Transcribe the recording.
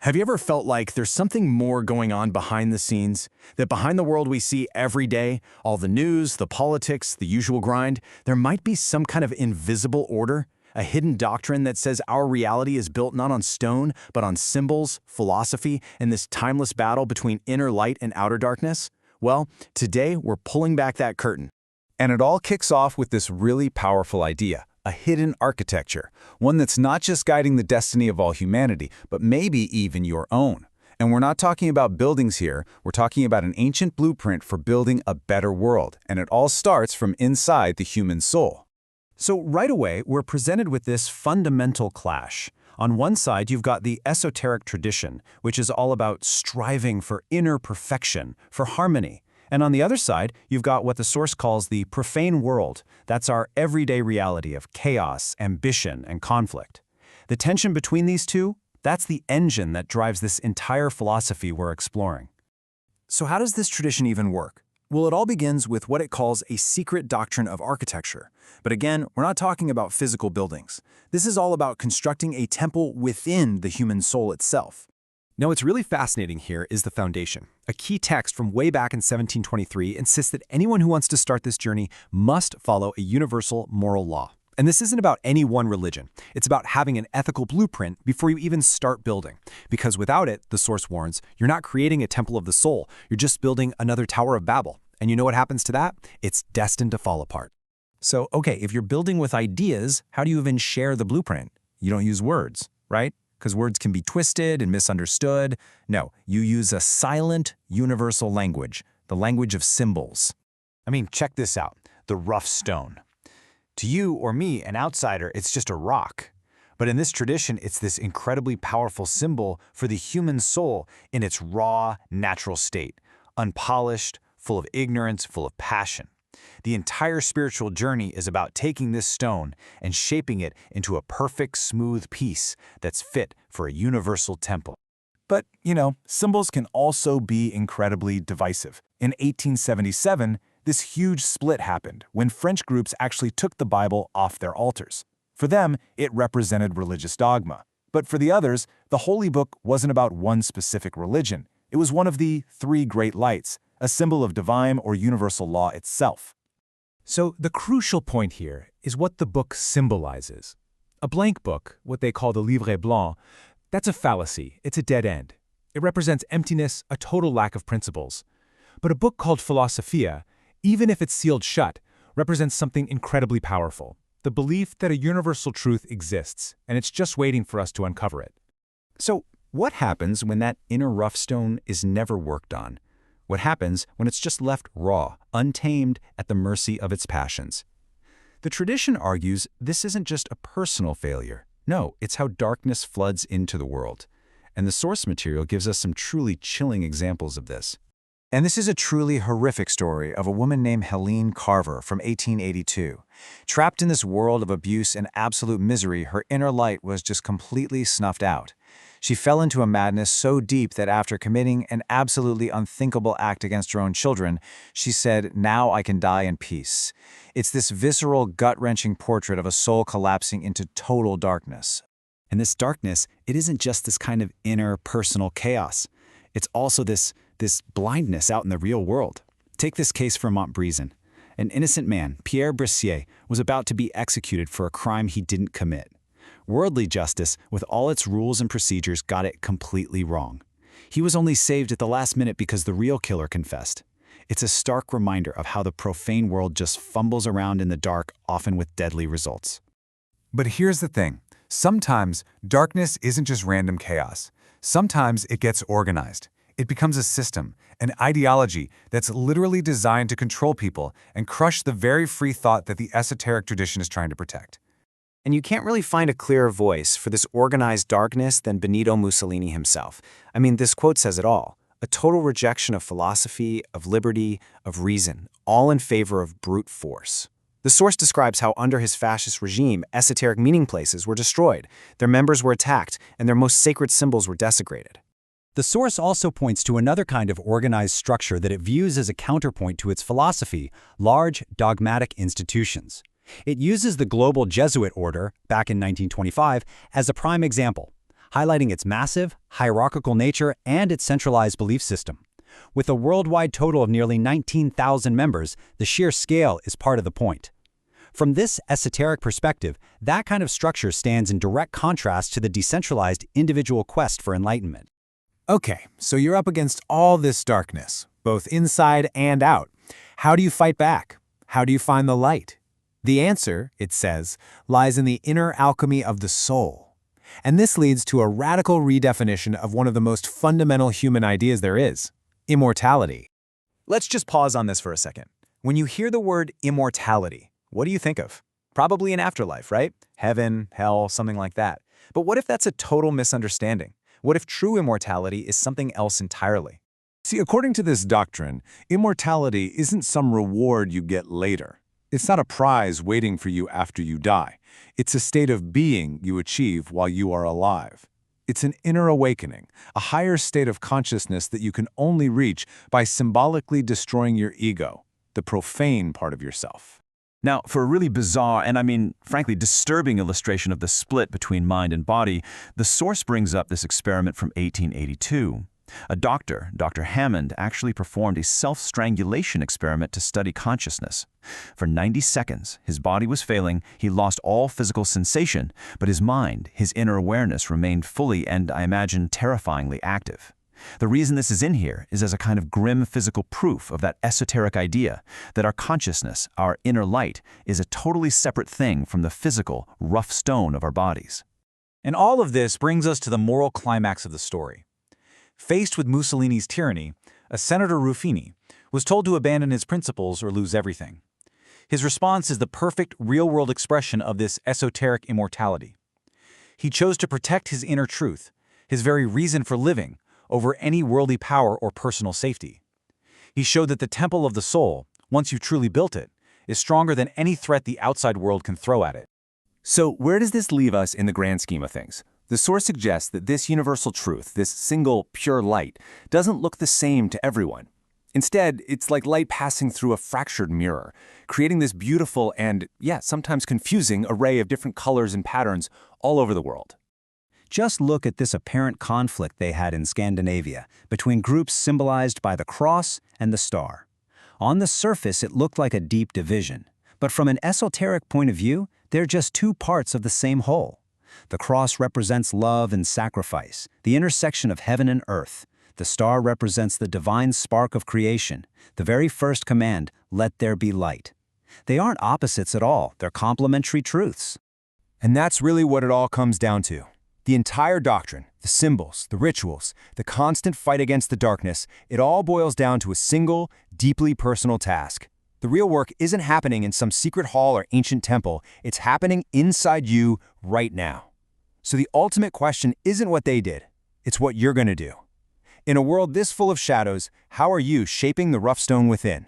Have you ever felt like there's something more going on behind the scenes? That behind the world we see every day, all the news, the politics, the usual grind, there might be some kind of invisible order? A hidden doctrine that says our reality is built not on stone, but on symbols, philosophy, and this timeless battle between inner light and outer darkness? Well, today we're pulling back that curtain. And it all kicks off with this really powerful idea, a hidden architecture, one that's not just guiding the destiny of all humanity, but maybe even your own. And we're not talking about buildings here, we're talking about an ancient blueprint for building a better world, and it all starts from inside the human soul. So right away, we're presented with this fundamental clash. On one side, you've got the esoteric tradition, which is all about striving for inner perfection, for harmony. And on the other side, you've got what the source calls the profane world. That's our everyday reality of chaos, ambition, and conflict. The tension between these two, that's the engine that drives this entire philosophy we're exploring. So how does this tradition even work? Well, it all begins with what it calls a secret doctrine of architecture. But again, we're not talking about physical buildings. This is all about constructing a temple within the human soul itself. Now, what's really fascinating here is the foundation. A key text from way back in 1723 insists that anyone who wants to start this journey must follow a universal moral law. And this isn't about any one religion. It's about having an ethical blueprint before you even start building. Because without it, the source warns, you're not creating a temple of the soul. You're just building another Tower of Babel. And you know what happens to that? It's destined to fall apart. So, okay, if you're building with ideas, how do you even share the blueprint? You don't use words, right? Because words can be twisted and misunderstood. No, you use a silent, universal language, the language of symbols. I mean, check this out, the rough stone. To you or me, an outsider, it's just a rock. But in this tradition, it's this incredibly powerful symbol for the human soul in its raw, natural state, unpolished, full of ignorance, full of passion. The entire spiritual journey is about taking this stone and shaping it into a perfect, smooth piece that's fit for a universal temple. But, symbols can also be incredibly divisive. In 1877, this huge split happened when French groups actually took the Bible off their altars. For them, it represented religious dogma. But for the others, the Holy Book wasn't about one specific religion. It was one of the three great lights, a symbol of divine or universal law itself. So the crucial point here is what the book symbolizes. A blank book, what they call the livre blanc, that's a fallacy, it's a dead end. It represents emptiness, a total lack of principles. But a book called Philosophia, even if it's sealed shut, represents something incredibly powerful, the belief that a universal truth exists, and it's just waiting for us to uncover it. So what happens when that inner rough stone is never worked on? What happens when it's just left raw, untamed, at the mercy of its passions? The tradition argues this isn't just a personal failure. No, it's how darkness floods into the world. And the source material gives us some truly chilling examples of this. And this is a truly horrific story of a woman named Helene Carver from 1882. Trapped in this world of abuse and absolute misery, her inner light was just completely snuffed out. She fell into a madness so deep that after committing an absolutely unthinkable act against her own children, she said, "Now I can die in peace." It's this visceral, gut-wrenching portrait of a soul collapsing into total darkness. And this darkness, it isn't just this kind of inner, personal chaos. It's also this blindness out in the real world. Take this case from Montbrison. An innocent man, Pierre Brissier, was about to be executed for a crime he didn't commit. Worldly justice, with all its rules and procedures, got it completely wrong. He was only saved at the last minute because the real killer confessed. It's a stark reminder of how the profane world just fumbles around in the dark, often with deadly results. But here's the thing. Sometimes darkness isn't just random chaos. Sometimes it gets organized. It becomes a system, an ideology that's literally designed to control people and crush the very free thought that the esoteric tradition is trying to protect. And you can't really find a clearer voice for this organized darkness than Benito Mussolini himself. I mean, this quote says it all. A total rejection of philosophy, of liberty, of reason, all in favor of brute force. The source describes how under his fascist regime, esoteric meeting places were destroyed, their members were attacked, and their most sacred symbols were desecrated. The source also points to another kind of organized structure that it views as a counterpoint to its philosophy, large dogmatic institutions. It uses the global Jesuit order, back in 1925, as a prime example. highlighting its massive, hierarchical nature and its centralized belief system. With a worldwide total of nearly 19,000 members, the sheer scale is part of the point. From this esoteric perspective, that kind of structure stands in direct contrast to the decentralized individual quest for enlightenment. Okay, so you're up against all this darkness, both inside and out. How do you fight back? How do you find the light? The answer, it says, lies in the inner alchemy of the soul. And this leads to a radical redefinition of one of the most fundamental human ideas there is: immortality. Let's just pause on this for a second. When you hear the word immortality, what do you think of? Probably an afterlife, right? Heaven, hell, something like that. But what if that's a total misunderstanding? What if true immortality is something else entirely? See, according to this doctrine, immortality isn't some reward you get later. It's not a prize waiting for you after you die. It's a state of being you achieve while you are alive. It's an inner awakening, a higher state of consciousness that you can only reach by symbolically destroying your ego, the profane part of yourself. Now, for a really bizarre and frankly, disturbing illustration of the split between mind and body, the source brings up this experiment from 1882. A doctor, Dr. Hammond, actually performed a self-strangulation experiment to study consciousness. For 90 seconds, his body was failing, he lost all physical sensation, but his mind, his inner awareness, remained fully and, I imagine, terrifyingly active. The reason this is in here is as a kind of grim physical proof of that esoteric idea that our consciousness, our inner light, is a totally separate thing from the physical, rough stone of our bodies. And all of this brings us to the moral climax of the story. Faced with Mussolini's tyranny, a Senator Ruffini was told to abandon his principles or lose everything. His response is the perfect real-world expression of this esoteric immortality. He chose to protect his inner truth, his very reason for living, over any worldly power or personal safety. He showed that the temple of the soul, once you've truly built it, is stronger than any threat the outside world can throw at it. So where does this leave us in the grand scheme of things? The source suggests that this universal truth, this single, pure light, doesn't look the same to everyone. Instead, it's like light passing through a fractured mirror, creating this beautiful and, sometimes confusing array of different colors and patterns all over the world. Just look at this apparent conflict they had in Scandinavia between groups symbolized by the cross and the star. On the surface, it looked like a deep division, but from an esoteric point of view, they're just two parts of the same whole. The cross represents love and sacrifice, the intersection of heaven and earth. The star represents the divine spark of creation, the very first command, let there be light. They aren't opposites at all, they're complementary truths. And that's really what it all comes down to. The entire doctrine, the symbols, the rituals, the constant fight against the darkness, it all boils down to a single, deeply personal task. The real work isn't happening in some secret hall or ancient temple, it's happening inside you right now. So the ultimate question isn't what they did, it's what you're going to do. In a world this full of shadows, how are you shaping the rough stone within?